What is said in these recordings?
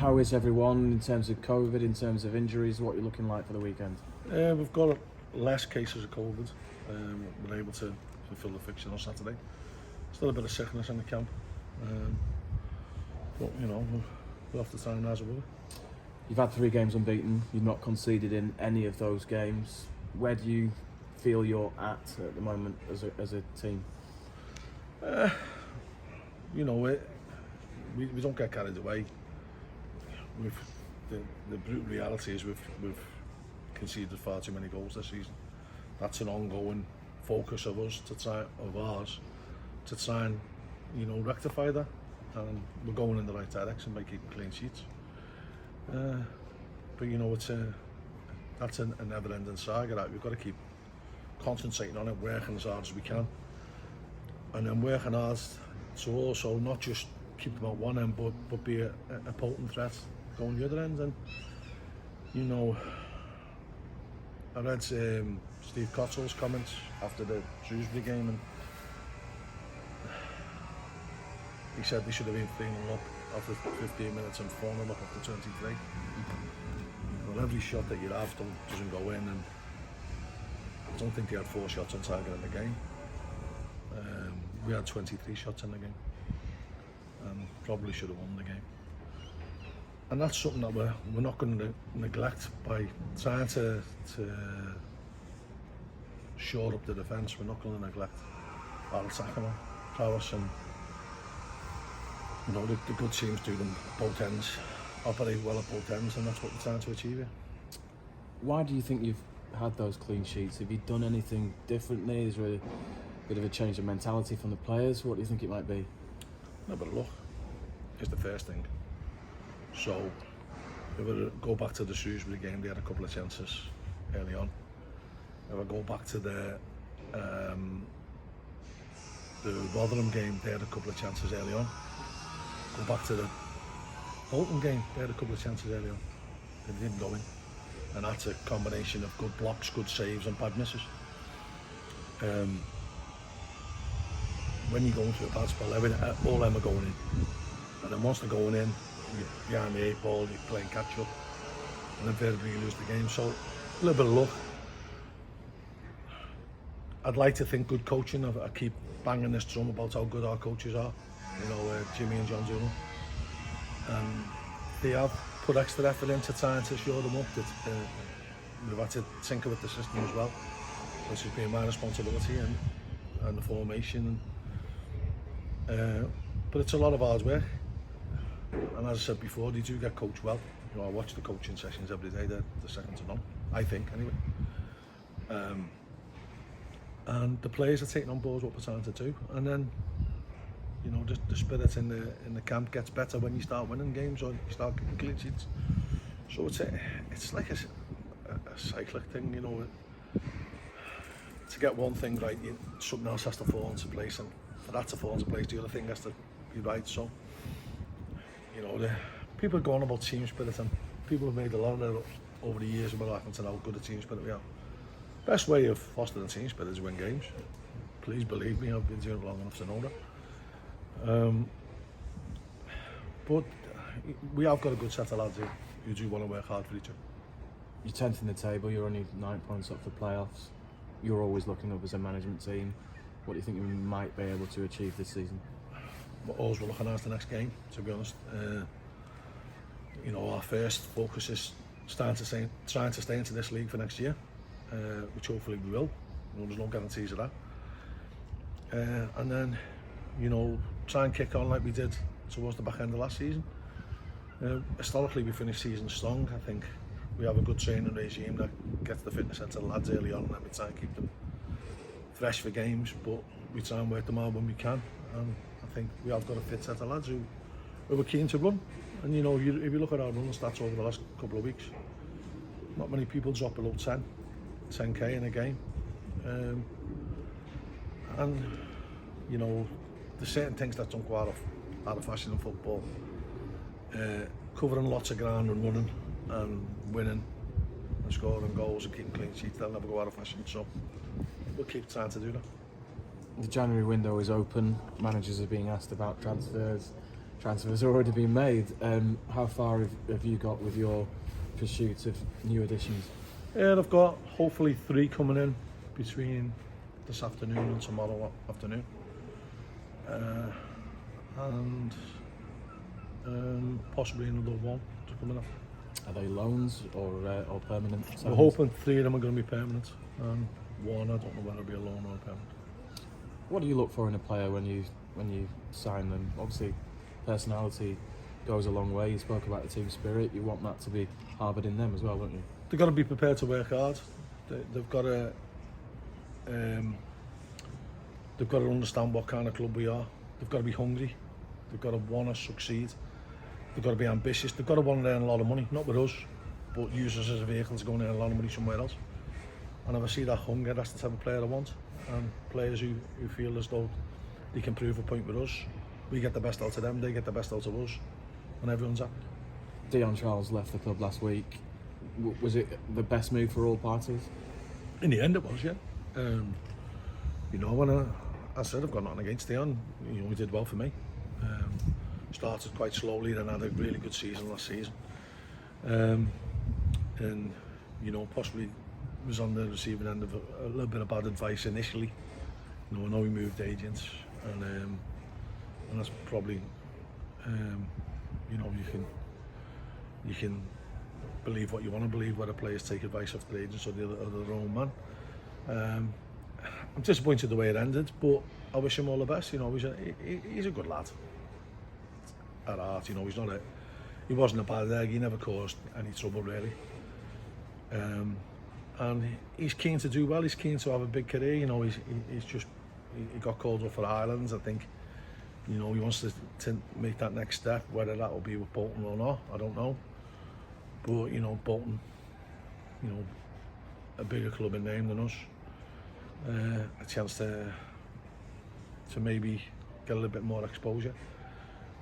How is everyone in terms of COVID, in terms of injuries? What are you looking like for the weekend? We've got less cases of COVID. We're able to fulfil the fixture on Saturday. Still a bit of sickness in the camp, but you know, we'll have to try and rise above it. You've had 3 games unbeaten. You've not conceded in any of those games. Where do you feel you're at the moment as a team? You know, we don't get carried away. The brutal reality is we've conceded far too many goals this season. That's an ongoing focus of ours to try and, you know, rectify that, and we're going in the right direction by keeping clean sheets. But you know, that's a never-ending saga that we've got to keep concentrating on it, working as hard as we can, and then working hard to also not just keep them at one end, but be a potent threat going the other end. And you know, I read Steve Cottrell's comments after the Shrewsbury game, and he said they should have been 3-0 up after 15 minutes and 4-0 up after 23. Well, every shot that you have doesn't go in, and I don't think they had 4 shots on target in the game. We had 23 shots in the game, and probably should have won the game. And that's something that we're not going to neglect by trying to shore up the defence. We're not going to neglect our attacking prowess, and you know, the good teams do them both ends, operate well at both ends, and that's what we're trying to achieve here. Why do you think you've had those clean sheets? Have you done anything differently? Is there a bit of a change of mentality from the players? What do you think it might be? No, but look, it's the first thing. So, if we go back to the Shrewsbury game, they had a couple of chances early on. If I go back to the Rotherham game, they had a couple of chances early on. Go back to the Bolton game, they had a couple of chances early on. They didn't go in. And that's a combination of good blocks, good saves and bad misses. When you're going through a bad spell, all them are going in. And then once they're going in, you're behind the 8 ball, you're playing catch up, and invariably you lose the game. So a little bit of luck. I'd like to think good coaching. I keep banging this drum about how good our coaches are. You know, Jimmy and John Coleman. And they have put extra effort into trying to show them up that we've had to tinker with the system as well, which has been my responsibility, and the formation. But it's a lot of hard work. And as I said before, they do get coached well. You know, I watch the coaching sessions every day. They're second to none, I think, anyway. And the players are taking on board what we're trying to do. And then, you know, the spirit in the camp gets better when you start winning games or you start getting clean sheets. So it's like a cyclic thing, you know. To get one thing right, something else has to fall into place, and for that to fall into place, the other thing has to be right. So, you know, the people are going about team spirit, and people have made a lot of it over the years about how good a team spirit we have. Best way of fostering a team spirit is win games. Please believe me, I've been doing it long enough to know that. But we have got a good set of lads who do want to work hard for each other. You're 10th in the table, you're only 9 points up for playoffs. You're always looking up as a management team. What do you think you might be able to achieve this season? But always we're looking at the next game, to be honest. You know, our first focus is trying to stay into this league for next year, which hopefully we will. You know, there's no guarantees of that. And then, you know, try and kick on like we did towards the back end of last season. Historically, we finished season strong. I think we have a good training regime that gets the fitness into the lads early on, and then we try and keep them fresh for games, but we try and work them out when we can. And I think we have got a fit set of lads who are keen to run. And you know, if you look at our run stats over the last couple of weeks, not many people drop below 10k in a game. And you know, there's certain things that don't go out of fashion in football. Covering lots of ground and running and winning and scoring goals and keeping clean sheets, they'll never go out of fashion. So we'll keep trying to do that. The January window is open. Managers are being asked about transfers. transfers already been made. How far have you got with your pursuit of new additions? Yeah, I've got hopefully 3 coming in between this afternoon and tomorrow afternoon. And possibly another 1 to come in. Are they loans or permanent? We're hoping 3 of them are going to be permanent, and 1 I don't know whether it'll be a loan or a permanent. What do you look for in a player when you sign them? Obviously, personality goes a long way. You spoke about the team spirit. You want that to be harboured in them as well, don't you? They've got to be prepared to work hard. They've got to understand what kind of club we are. They've got to be hungry. They've got to want to succeed. They've got to be ambitious. They've got to want to earn a lot of money, not with us, but use us as a vehicle to go and earn a lot of money somewhere else. And if I see that hunger, that's the type of player I want. And players who feel as though they can prove a point with us, we get the best out of them, they get the best out of us, and everyone's happy. Dion Charles left the club last week. Was it the best move for all parties? In the end, it was, yeah. You know, when I said I've got nothing against Dion, you know, he did well for me. Started quite slowly, then had a really good season last season. And, you know, possibly was on the receiving end of a little bit of bad advice initially. You know, I know he moved agents, and that's probably, you know, you can believe what you want to believe, whether players take advice off the agents or their own man. I'm disappointed the way it ended, but I wish him all the best. You know, he's a good lad at heart. You know, he wasn't a bad egg. He never caused any trouble really. And he's keen to do well. He's keen to have a big career. You know, he got called up for Ireland. I think, you know, he wants to make that next step. Whether that will be with Bolton or not, I don't know. But you know, Bolton, you know, a bigger club in name than us. A chance to maybe get a little bit more exposure.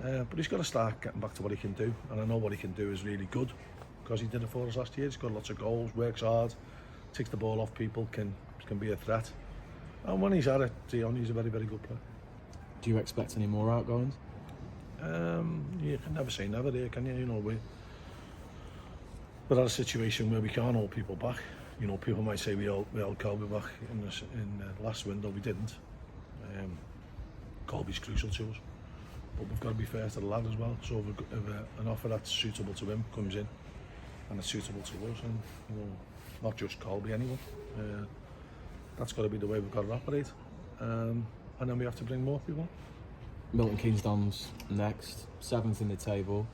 But he's got to start getting back to what he can do, and I know what he can do is really good because he did it for us last year. He's got lots of goals, works hard, takes the ball off people, can be a threat. And when he's at it, Dion, he's a very, very good player. Do you expect any more outgoings? You can never say never there, can you? You know, we're at a situation where we can't hold people back. You know, people might say we held Coley back in the last window. We didn't. Colby's crucial to us, but we've got to be fair to the lad as well. So if an offer that's suitable to him comes in, and it's suitable to us, and you know, not just Colby, anyone, that's got to be the way we've got to operate. And then we have to bring more people. Milton Keynes Dons next, 7th in the table.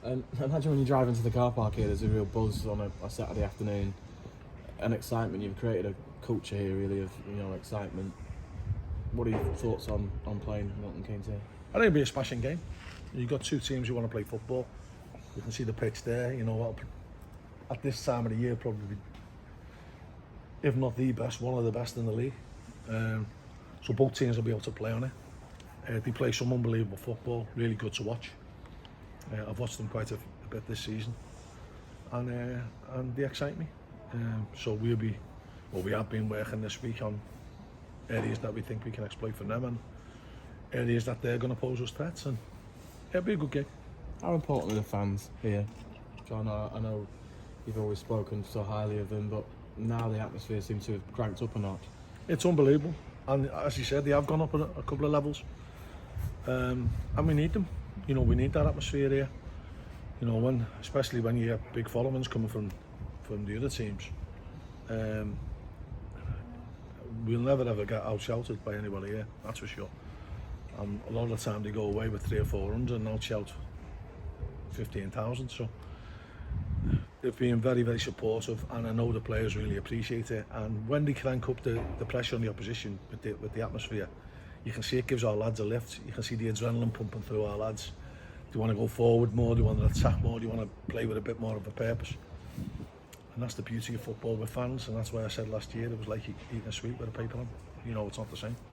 Imagine when you drive into the car park here, there's a real buzz on a Saturday afternoon, and excitement. You've created a culture here, really, of excitement. What are your thoughts on playing Milton Keynes here? I think it'll be a smashing game. You've got 2 teams who want to play football. You can see the pitch there. You know, at this time of the year, probably, if not the best, one of the best in the league. So both teams will be able to play on it. They play some unbelievable football, really good to watch. I've watched them quite a bit this season, and they excite me. So we have been working this week on areas that we think we can exploit for them, and areas that they're going to pose us threats, and it'll be a good game. How important are the fans here, John? I know you've always spoken so highly of them, but now the atmosphere seems to have cranked up a notch. It's unbelievable, and as you said, they have gone up a couple of levels, and we need them. You know, we need that atmosphere here. You know, especially when you have big followings coming from the other teams. We'll never ever get out-shouted by anybody here, that's for sure. A lot of the time they go away with 300 or 400 and out-shout 15,000. So they've been very, very supportive, and I know the players really appreciate it. And when they crank up the pressure on the opposition with the atmosphere, you can see it gives our lads a lift. You can see the adrenaline pumping through our lads. Do you want to go forward more? Do you want to attack more? Do you want to play with a bit more of a purpose? And that's the beauty of football with fans, and that's why I said last year it was like eating a sweet with a paper on. You know, it's not the same.